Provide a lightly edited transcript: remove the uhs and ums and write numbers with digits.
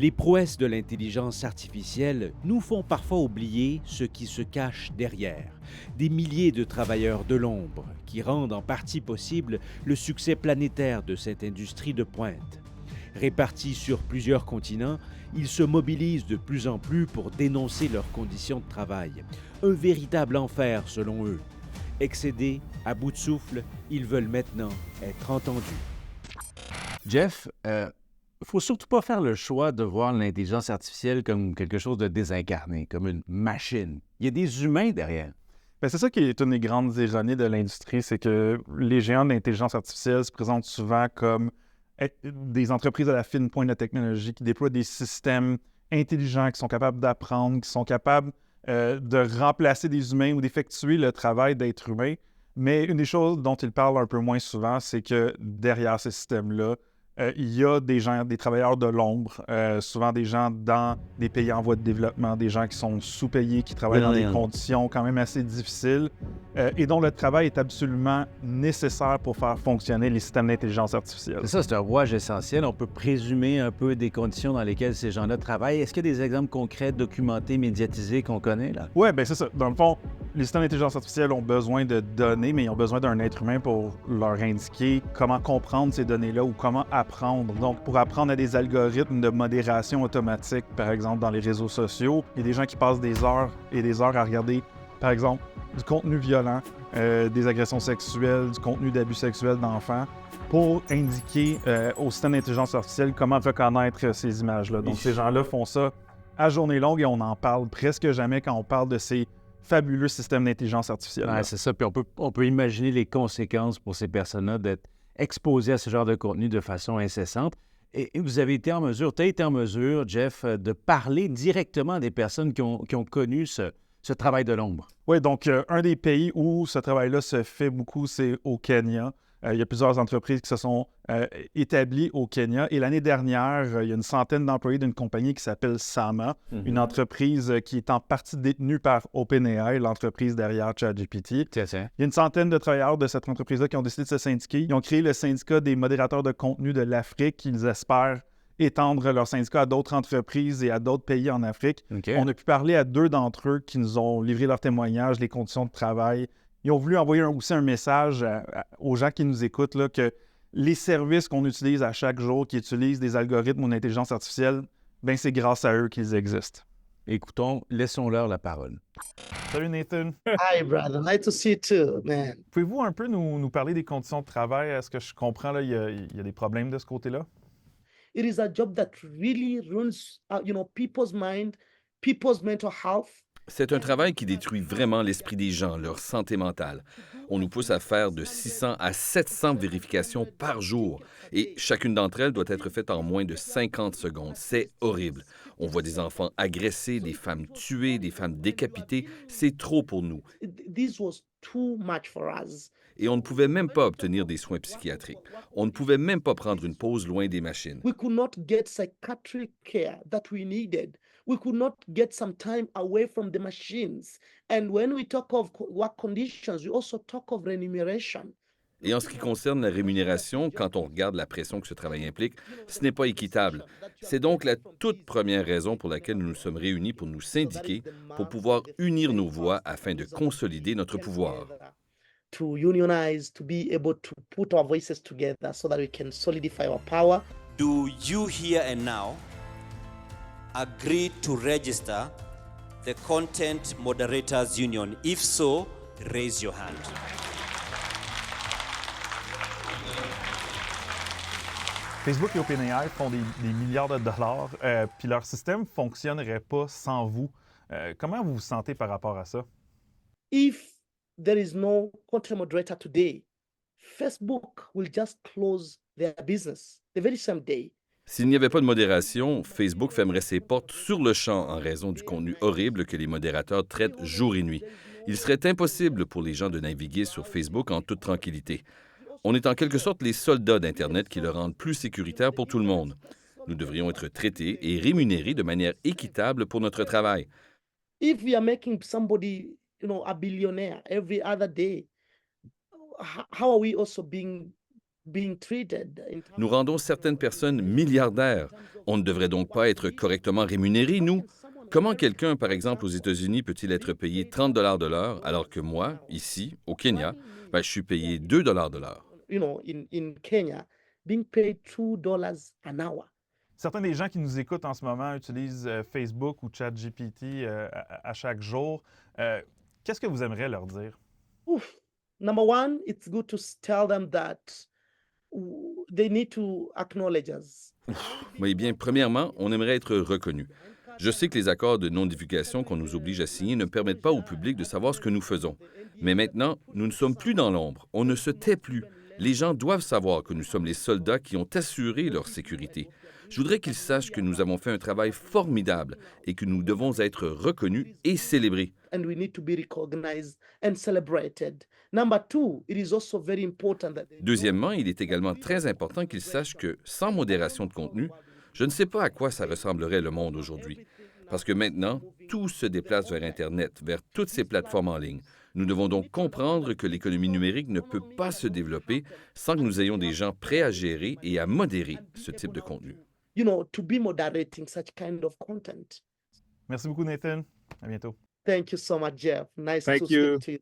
Les prouesses de l'intelligence artificielle nous font parfois oublier ce qui se cache derrière. Des milliers de travailleurs de l'ombre qui rendent en partie possible le succès planétaire de cette industrie de pointe. Répartis sur plusieurs continents, ils se mobilisent de plus en plus pour dénoncer leurs conditions de travail. Un véritable enfer selon eux. Excédés, à bout de souffle, ils veulent maintenant être entendus. Jeff, faut surtout pas faire le choix de voir l'intelligence artificielle comme quelque chose de désincarné, comme une machine. Il y a des humains derrière. Bien, c'est ça qui est une des grandes ironies de l'industrie, c'est que les géants de l'intelligence artificielle se présentent souvent comme des entreprises à la fine pointe de la technologie qui déploient des systèmes intelligents, qui sont capables d'apprendre, qui sont capables de remplacer des humains ou d'effectuer le travail d'être humain. Mais une des choses dont ils parlent un peu moins souvent, c'est que derrière ces systèmes-là, il y a des gens, des travailleurs de l'ombre, souvent des gens dans des pays en voie de développement, des gens qui sont sous-payés, qui travaillent dans des conditions quand même assez difficiles et dont le travail est absolument nécessaire pour faire fonctionner les systèmes d'intelligence artificielle. C'est ça, c'est un rouage essentiel. On peut présumer un peu des conditions dans lesquelles ces gens-là travaillent. Est-ce qu'il y a des exemples concrets, documentés, médiatisés qu'on connaît, là? Oui, bien c'est ça. Dans le fond, les systèmes d'intelligence artificielle ont besoin de données, mais ils ont besoin d'un être humain pour leur indiquer comment comprendre ces données-là ou comment apprendre. Donc, pour apprendre à des algorithmes de modération automatique, par exemple, dans les réseaux sociaux, il y a des gens qui passent des heures et des heures à regarder, par exemple, du contenu violent, des agressions sexuelles, du contenu d'abus sexuels d'enfants, pour indiquer au système d'intelligence artificielle comment reconnaître ces images-là. Donc, ces gens-là font ça à journée longue et on en parle presque jamais quand on parle de ces fabuleux systèmes d'intelligence artificielle. Ouais, c'est ça. Puis on peut imaginer les conséquences pour ces personnes-là d'être exposées à ce genre de contenu de façon incessante. Et vous avez été en mesure, tu as été en mesure, Jeff, de parler directement à des personnes qui ont connu ce travail de l'ombre. Oui, donc un des pays où ce travail-là se fait beaucoup, c'est au Kenya. Il y a plusieurs entreprises qui se sont établies au Kenya. Et l'année dernière, il y a une centaine d'employés d'une compagnie qui s'appelle Sama, une entreprise qui est en partie détenue par OpenAI, l'entreprise derrière ChatGPT. Tiens. Il y a une centaine de travailleurs de cette entreprise-là qui ont décidé de se syndiquer. Ils ont créé le syndicat des modérateurs de contenu de l'Afrique. Ils espèrent étendre leur syndicat à d'autres entreprises et à d'autres pays en Afrique. OK. On a pu parler à 2 d'entre eux qui nous ont livré leurs témoignages, les conditions de travail. Ils ont voulu envoyer aussi un message aux gens qui nous écoutent là, que les services qu'on utilise à chaque jour, qui utilisent des algorithmes ou une intelligence artificielle, ben c'est grâce à eux qu'ils existent. Écoutons, laissons-leur la parole. Salut Nathan. Hi, brother. Nice to see you too, man. Pouvez-vous un peu nous parler des conditions de travail? Est-ce que je comprends, là, il y a des problèmes de ce côté-là? It is a job that really ruins, people's mind, people's mental health. C'est un travail qui détruit vraiment l'esprit des gens, leur santé mentale. On nous pousse à faire de 600 à 700 vérifications par jour et chacune d'entre elles doit être faite en moins de 50 secondes. C'est horrible. On voit des enfants agressés, des femmes tuées, des femmes décapitées. C'est trop pour nous. This was too much for us. Et on ne pouvait même pas obtenir des soins psychiatriques. On ne pouvait même pas prendre une pause loin des machines. We could not get psychiatric care that we needed. We could not get some time away from the machines. And when we talk of work conditions, we also talk of remuneration. Et en ce qui concerne la rémunération, quand on regarde la pression que ce travail implique, ce n'est pas équitable. C'est donc la toute première raison pour laquelle nous nous sommes réunis pour nous syndiquer, pour pouvoir unir nos voix afin de consolider notre pouvoir. To unionize, to be able to put our voices together so that we can solidify our power. Do you here and now agree to register the Content Moderators Union? If so, raise your hand. Facebook et OpenAI font des milliards de dollars, puis leur système ne fonctionnerait pas sans vous. Comment vous vous sentez par rapport à ça? If there is no content moderator today, Facebook will just close their business the very same day. S'il n'y avait pas de modération, Facebook fermerait ses portes sur le champ en raison du contenu horrible que les modérateurs traitent jour et nuit. Il serait impossible pour les gens de naviguer sur Facebook en toute tranquillité. On est en quelque sorte les soldats d'Internet qui le rendent plus sécuritaire pour tout le monde. Nous devrions être traités et rémunérés de manière équitable pour notre travail. If we are making somebody, a billionaire every other day, how are we also being being treated. Nous rendons certaines personnes milliardaires. On ne devrait donc pas être correctement rémunérés, nous. Comment quelqu'un, par exemple, aux États-Unis, peut-il être payé 30 de l'heure, alors que moi, ici, au Kenya, je suis payé 2 de l'heure? In Kenya, being paid $2 an hour. Certains des gens qui nous écoutent en ce moment utilisent Facebook ou ChatGPT à chaque jour. Qu'est-ce que vous aimeriez leur dire? Oof. Number one, it's good to tell them that they need to acknowledge us. Oui, bien, premièrement, on aimerait être reconnu. Je sais que les accords de non-divulgation qu'on nous oblige à signer ne permettent pas au public de savoir ce que nous faisons. Mais maintenant, nous ne sommes plus dans l'ombre. On ne se tait plus. Les gens doivent savoir que nous sommes les soldats qui ont assuré leur sécurité. Je voudrais qu'ils sachent que nous avons fait un travail formidable et que nous devons être reconnus et célébrés. And we need to be recognized and celebrated. Number two, it is also very important that Deuxièmement, il est également très important qu'ils sachent que, sans modération de contenu, je ne sais pas à quoi ça ressemblerait le monde aujourd'hui. Parce que maintenant, tout se déplace vers Internet, vers toutes ces plateformes en ligne. Nous devons donc comprendre que l'économie numérique ne peut pas se développer sans que nous ayons des gens prêts à gérer et à modérer ce type de contenu. to be moderating such kind of content. Merci beaucoup, Nathan. À bientôt. Thank you so much, Jeff. Nice Thank to you. speak to you.